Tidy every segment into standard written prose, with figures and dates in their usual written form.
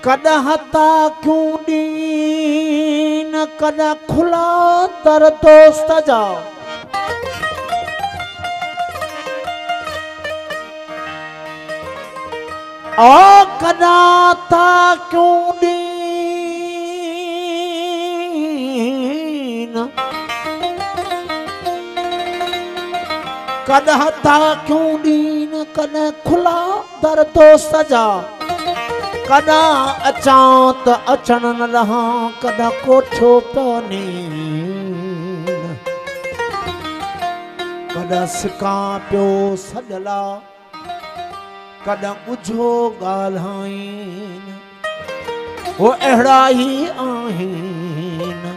कदा हता क्यों दीन कदा खुला दर दोस्त जा ओ कदा था क्यों दीन कदा था क्यों दीन कदा खुला दर दोस्त जा कदा अचां त अचण न रहा कदा कोठो पानी कदा सिका पियो सजला कदा ॿुझो ॻाल्हाइन वो अहिड़ा ही आहिनि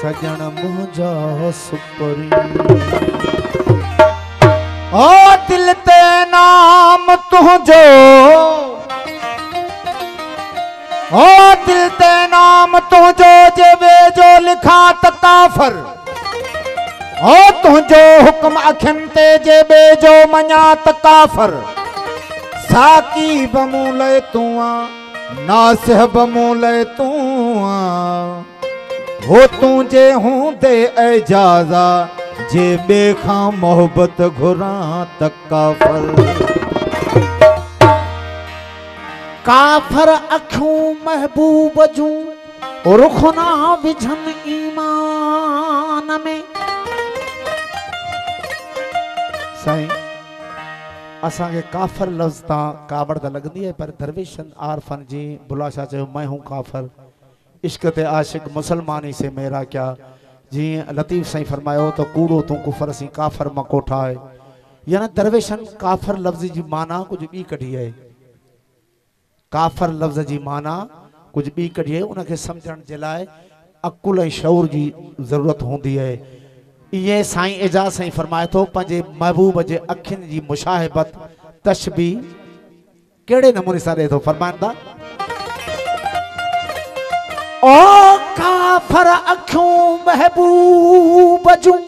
सजण मुंहिंजा सुपरी ओ दिल ते नाम तुंहिंजो ओ दिल ते नाम तुंहिंजो जे वेझो लिखां त काफ़र ओ तुंहिंजो हुक्म अखियुनि ते जे वेझो मञां त काफ़र साकी बमूले तूं नासिह बमूले तूं हो तुंहिंजे हूंदे एजाज़ा जे ॿिए खां मोहबत घुरां त काफ़र काफर अखियों महबूब जूं रुखना विझन ईमान में साईं असा के काफर लफ्ज़ ता कावड़ त लगदी है पर दरवेशन आरफन जी बुलाशा चयो मैं हूं काफर इश्क ते आशिक मुसलमानी से मेरा क्या जी लतीफ़ साईं फरमायो तो कूड़ो तू कुफर सी काफर मां कोठा है यानी दरवेशन काफर लफ्ज़ जी माना कुछ बी कढी है काफर लफ्ज़ जी माना कुछ बी कढी है उनके समझण जे लाए अकुल ऐं शऊर जी जरूरत होंदी है ये साईं एजाज साईं फरमाए तो पंजे महबूब जे अखियुनि जी मुशाहिबत तशबी केड़े नमूने सां दे तो फरमाइंदा ओ काफर अखियों महबूब जूं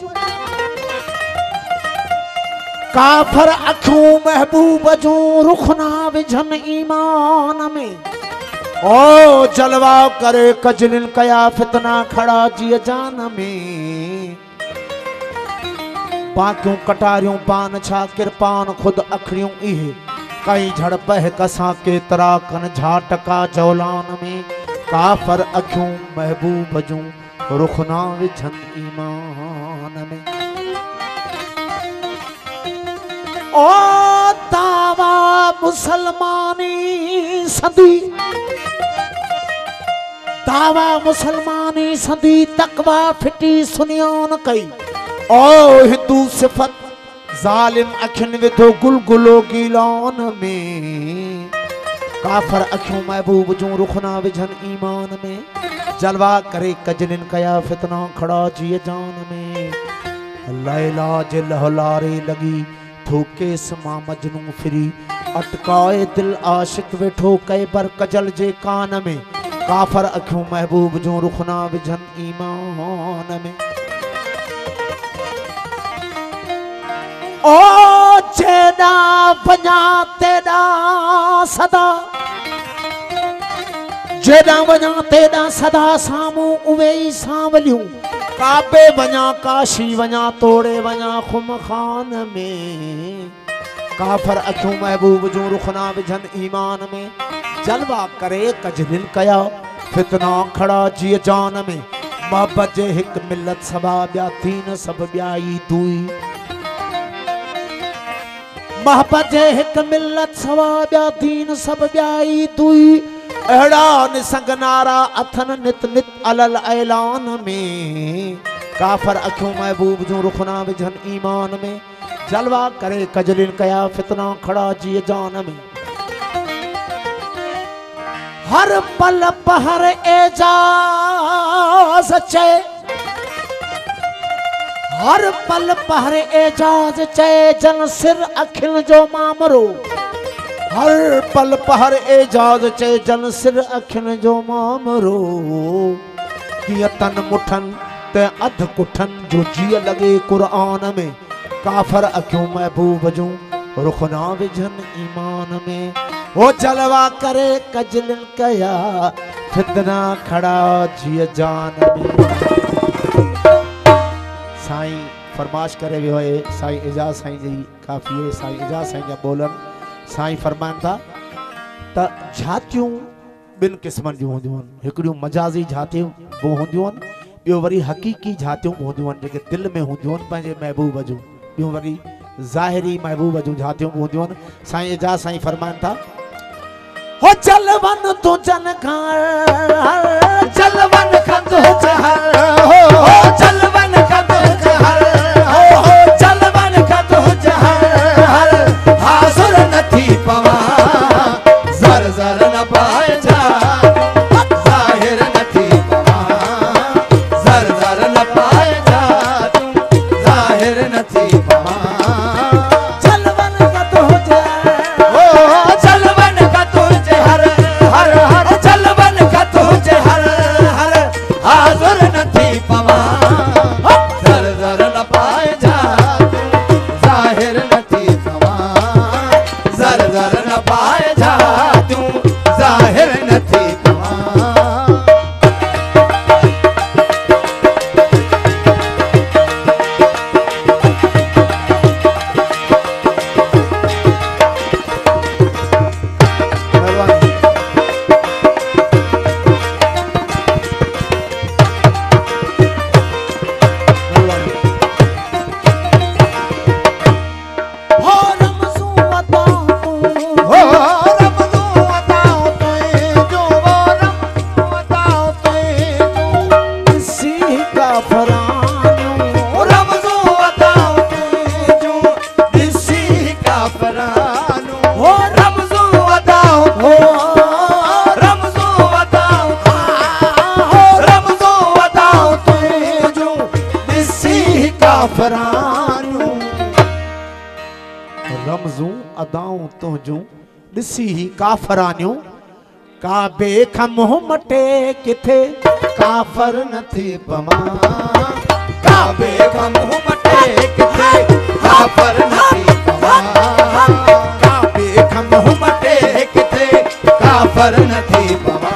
काफर अखियों महबूब जूं रुखना विझन ईमान में ओ जलवा करे कजलिन कया फितना खड़ा जी जान में बाकियों कटारियों पान छा किरपान खुद अखड़ियों इहे कई झड़ बह कसा के तरा कन झाटका जौलान में काफर अखियों महबूब जूं रुखना विझन ईमान में ओ दावा मुसलमानी सदी दावा मुसलमानी सदी तकवा फिटी सुनियान कई ओ हिंदू सिफत जालिम अखिन विधो गुलगुलो गीलान में काफर अखियों महबूब जूं रुखना विझन ईमान में जलवा करे कजलिन कया फितना खड़ा जी जान में लैला जे लहलारे लगी ठोके समा मजनू फिरी अटकाए दिल आशिक वेठो कई बर कजल जे कान में काफर अखियों महबूब जूं रुखना विझन ईमान में ओ जेदा वञा तेदा सदा जेदा वञा तेदा सदा सामू उवे ई सांवलियूं काबे वञा काशी वञा तोड़े वञा खुम खान में काफर अखियों महबूब जूं रुखना विझन ईमान में जलवा करे कजलिन कया फितना खड़ा जी जान में मोहब्बत जे हिक मिलत सबा ॿिया तीन सब ॿियाई दुई मोहब्बत जे हिक मिलत सवा ॿिया तीन सब ॿियाई दुई अहिड़ा निसंग नारा अथन नित नित अलल ऐलान में काफर अखियों महबूब जूं रुखना विझन ईमान में जलवा करे कजलिन कया फितना खड़ा जी जान में हर पल पहर एजाज चे हर पल पहर एजाज चे जन सिर अखिल जो मामरो हर पल पहर एजाज चे जन सिर अखिल जो मामरो किया तन मुठन ते अध कुठन जो जिय लगे कुरान में काफर अखियों महबूब जूं रुखना विझन ईमान में वो जलवा करे कजलिन कया फितना खड़ा जिय जान में। साईं फरमाश करे वियो है साईं एजाज साईं जी काफ़ी है। साईं एजाज साईं जा बोलन साईं फरमाइन था त झातियूं बिन किस्मन जूं हूंदियूं आहिनि। हिकिड़ियूं मजाज़ी झातियूं वो हूंदियूं आहिनि, ॿियो वरी हक़ीक़ी झातियूं हूंदियूं आहिनि जेके दिलि में हूंदियूं आहिनि पंहिंजे महबूब जूं। ॿियूं वरी ज़ाहिरी महबूब जूं झातियूं हूंदियूं आहिनि। साईं एजाज साईं फरमाइनि था हो चल वन तूं जन खां चल वन खत चहर हो चल वन खत चहर हो चल वन खत चहर हासुर नथी पवा ज़र ज़र न पाए जा ज़ाहिर नथी पवा ज़र ज़र न पाए जा ज़ाहिर नथी पवा चल वन खत चहर हो चल वन खत चहर हर हर चल वन खत चहर हर हासुर नथी पवा ज़र ज़र न पाए जा ज़ाहिर नथी पवा ज़र ज़र न पाए जा ज़ाहिर नथी पवा। रमज़ूं अदाऊं तुंहिंजूं ॾिसी ही काफ़रानियूं काबे खां मुंहुं मटे किथे काफ़र नथी पवा काबे खां मुंहुं मटे किथे काफ़र नथी पवा काबे खां मुंहुं मटे किथे काफ़र नथी पवा।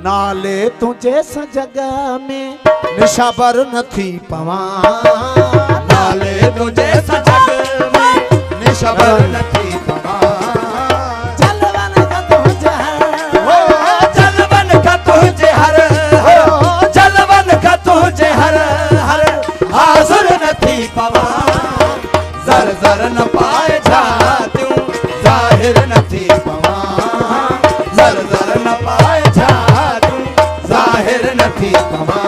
नाले तुझे सजग में निशाबर नथी पवा नाले तुझे सजग में निशाबर नथी पवा चलवन का तुझे हो चलवन का तुझे हर हो चलवन का तुझे हर हर हाज़िर नथी पवा ज़र ज़र न पाए जातियूं ज़ाहिर नथी पवा ज़र ज़र न पाए ज़ाहिर नथी पवा।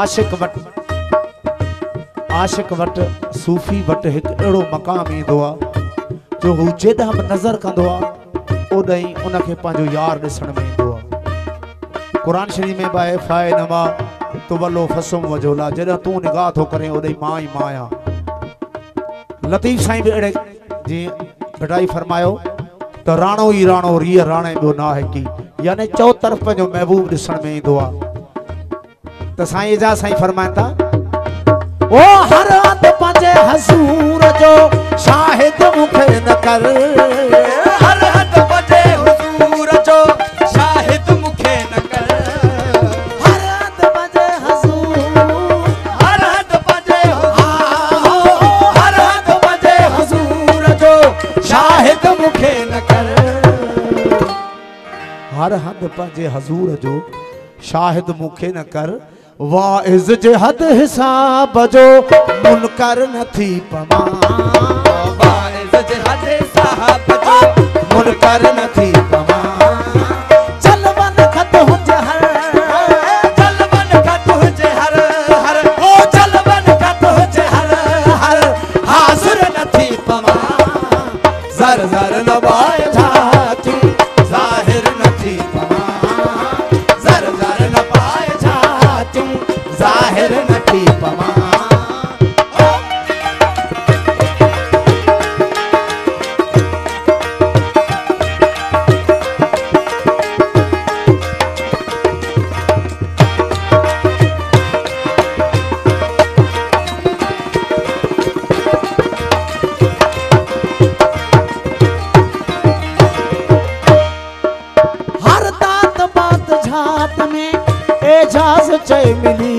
आशिक वट सूफ़ी वट एक अड़ो मकाम इंदो आ जो हू जेॾां बि नज़र कंदो आ ओॾां उनखे पंहिंजो यार ॾिसण में इंदो आ। कुरान शरीफ में बाए फाए नमा तो वलो फसुम वजोला जॾां तू निगाह थो करे ओॾां मां ई मां आहियां। लतीफ़ साईं भी अड़े जी भटाई फरमायो तो राणो ही राणो रिय राणे बो ना है की यानी चौ तरफ जो महबूब दिसण में इंदो आ। तो साईं जा साईं फरमाइन था ओ हर हद पंजे हजूर जो शाहिद मुखे न कर हर हद पंजे हुजूर जो शाहिद मुखे न कर हर हद पंजे हजूर हर हद पंजे हर हद पंजे हुजूर जो शाहिद मुखे न कर हर हद पंजे हजूर जो शाहिद मुखे न कर वाइज जे हद हिसाब जो मुनकर न थी पमा वाइज जे हद हिसाब जो मुनकर न थी पमा चल वन खत हुजे हर चलवन खत हुजे हर हर ओ चलवन खत हुजे हर हर हाज़िर न थी पमा जर जर नवाए जाती ज़ाहिर न थी पमा जर जर न पाए जाती जाहिर न थी पमा हर तात बात झात में एजाज चय मिली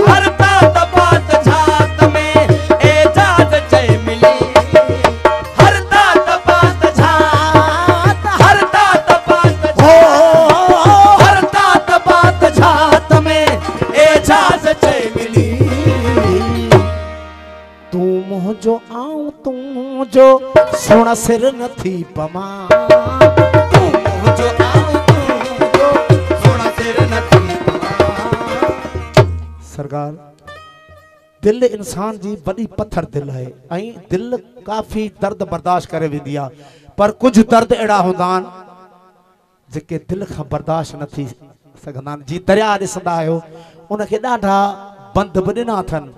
हर तात बात झात में एजाज जय मिली हर तात बात झात हर तात बात हो हर तात बात झात में एजाज जय मिली तू मुझो आऊं तू जो सुण सिर न थी पमा जो आऊं तू जो सोना सिर न थी पमा सरकार दिल इंसान जी बड़ी पत्थर दिल है ऐं दिल काफी दर्द बर्दाश्त करे वेंदी आ पर कुछ दर्द एड़ा हुंदा आहिनि जेके दिल खां बर्दाश्त न थी सघंदा आहिनि। जी दरिया ॾिसंदा आहियो उनखे ॾाढा बंद बि ॾिना अथनि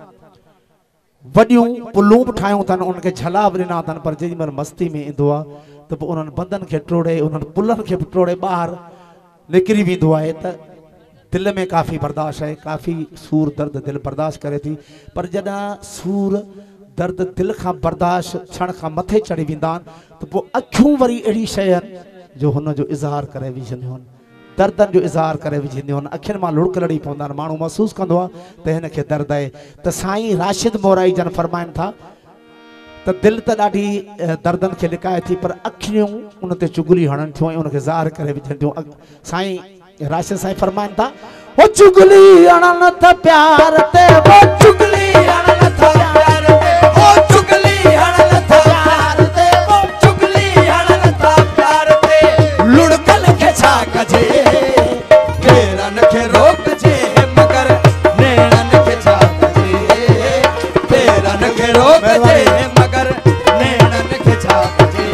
वॾियूं पुलूं बि ठाहियूं अथनि उनखे झला बि ॾिना अथनि पर जेॾी महिल मस्ती में ईंदो आहे त पोइ उन्हनि बंदनि खे टोड़े उन्हनि पुलनि खे बि टोड़े ॿाहिरि निकिरी वेंदो आहे त दिल में काफ़ी बर्दाश्त है काफ़ी सूर दर्द दिल बर्दाश्त करे थी पर जॾहिं सूर दर्द दिल खां बर्दाश्त क्षण खां मथे चढ़ी वेंदा आहिनि त पोइ अखियूं वरी अहिड़ी शइ आहिनि जो हुनजो इज़हार करे विझंदियूं आहिनि दर्दनि जो इज़हार करे विझंदियूं आहिनि अखियुनि मां लुड़क लड़ी पवंदा आहिनि माण्हू महसूसु कंदो आहे त हिनखे दर्द आहे त साईं राशिद मोराई जन फरमाइनि था त दिल त ॾाढी दर्दनि खे लिकाए थी पर अखियूं उन ते चुगली हणनि थियूं ऐं उनखे ज़ाहिर करे विझनि थियूं। साईं राशिद साईं फरमाइनि था ओ चुगली हणनि त प्यार ते वो चुगली हणन था प्यार ते ओ चुगली हणन था प्यार ते ओ चुगली हणन था प्यार ते लुड़कल खे छा कजे पेरन खे रोकजे मगर नेणन खे छा कजे पेरन खे रोकजे मगर नेणन खे छा कजे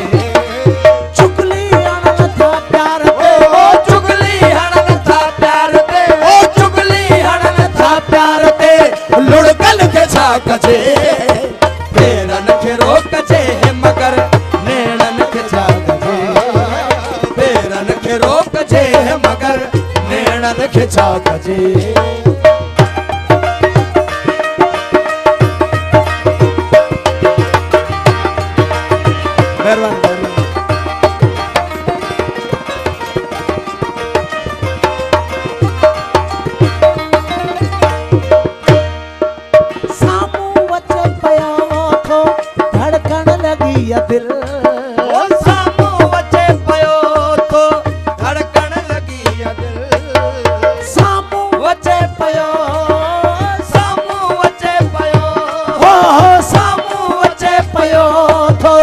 चुगली हणनि था प्यार ते ओ चुगली हणन था प्यार ते ओ चुगली हणन था प्यार ते लुड़कल खे छा कजे पेरन खे रोकजे मगर नेणन खे छा कजे पेरन खे रोकजे मगर नेणन खे छा कजे महिरबानी साम्हूं अचे पियो थो धड़कण लॻी आहे दिलि ओ साम्हूं अचे पियो थो धड़कण लॻी आहे दिलि साम्हूं अचे पियो साम्हूं अचे पियो हो साम्हूं अचे पियो थो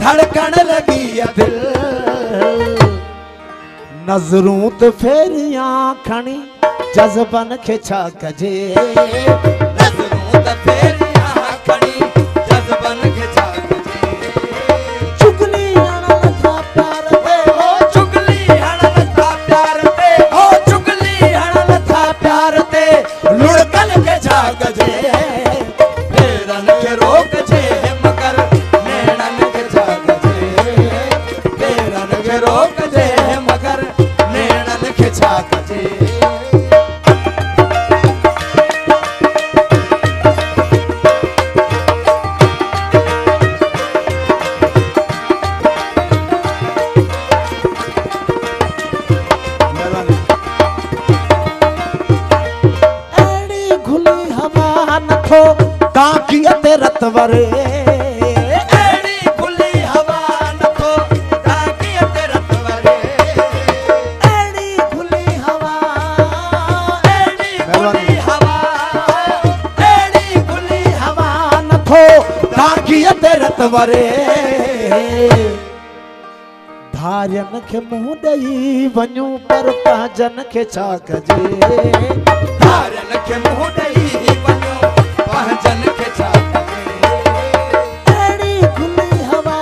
धड़कण लॻी आहे दिलि नज़रूं त फेरियां खणी जज़बन खे छा कजे नज़रूं त फेरियां खणी जज़बन खे छा कजे चुगली हणण था प्यार ते ओ चुगली हणण था प्यार ते ओ चुगली हणण था प्यार ते लुड़कन खे छा कजे पेरन खे रोकजे मगर नेणन खे छा कजे पेरन खे रोकजे मगर नेणन खे छा कजे टांकीअ ते रत वरे एड़ी खुली हवा नथो टांकीअ ते रत वरे एड़ी खुली हवा एड़ी खुली हवा एड़ी खुली हवा नथो टांकीअ ते रत वरे धारियन खे मुंहुं ॾेई वञूं पर पंहिंजन खे छा कजे धारियन खे मुंहुं ॾेई वञो पंहिंजन खे छा कजे एड़ी खुली हवा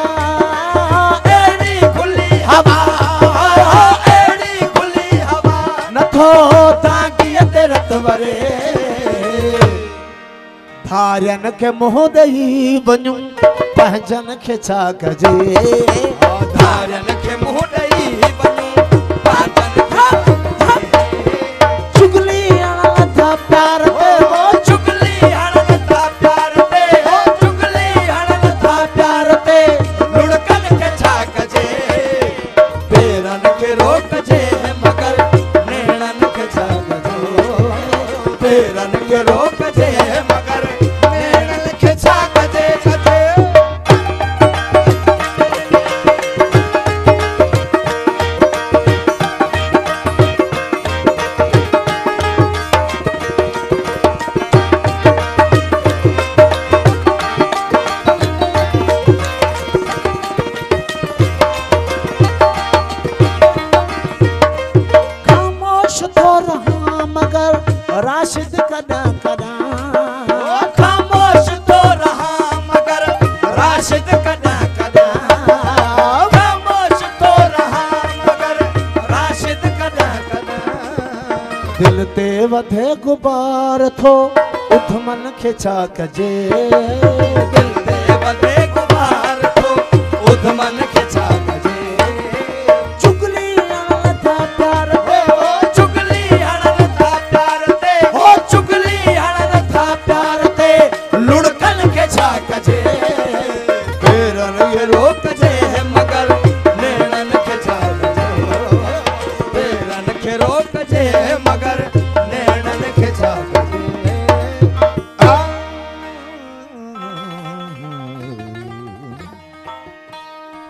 एड़ी खुली हवा एड़ी खुली हवा नथो टांकीअ ते रत वरे धारियन खे मुंहुं ॾेई वञूं पंहिंजन खे छा कजे धारियन खे मुंहुं ॾेई वञो पंहिंजन खे चुगली हणण था प्यार ते ओ चुगली हणण था प्यार ते ओ चुगली हणण था प्यार ते लुड़कन खे छा कजे पेरन खे रोकजे मगर नेणन खे छा कजे पेरन खे रोकजे मगर नेणन खे छा कजे खामोश तो रहा मगर राशिद कदा कदा खामोश तो रहा मगर राशिद कदा कदा खामोश तो रहा मगर राशिद कदा कदा दिल ते वधे गुबार थो उथमन खे छा कजे दिल ते वधे गुबार थो उधमन खे छा कजे चुगली हणण था प्यार ते ओ चुगली हणण था प्यार ते ओ चुगली हणण था प्यार ते लुड़कन खे छा कजे पेरन खे रोकजे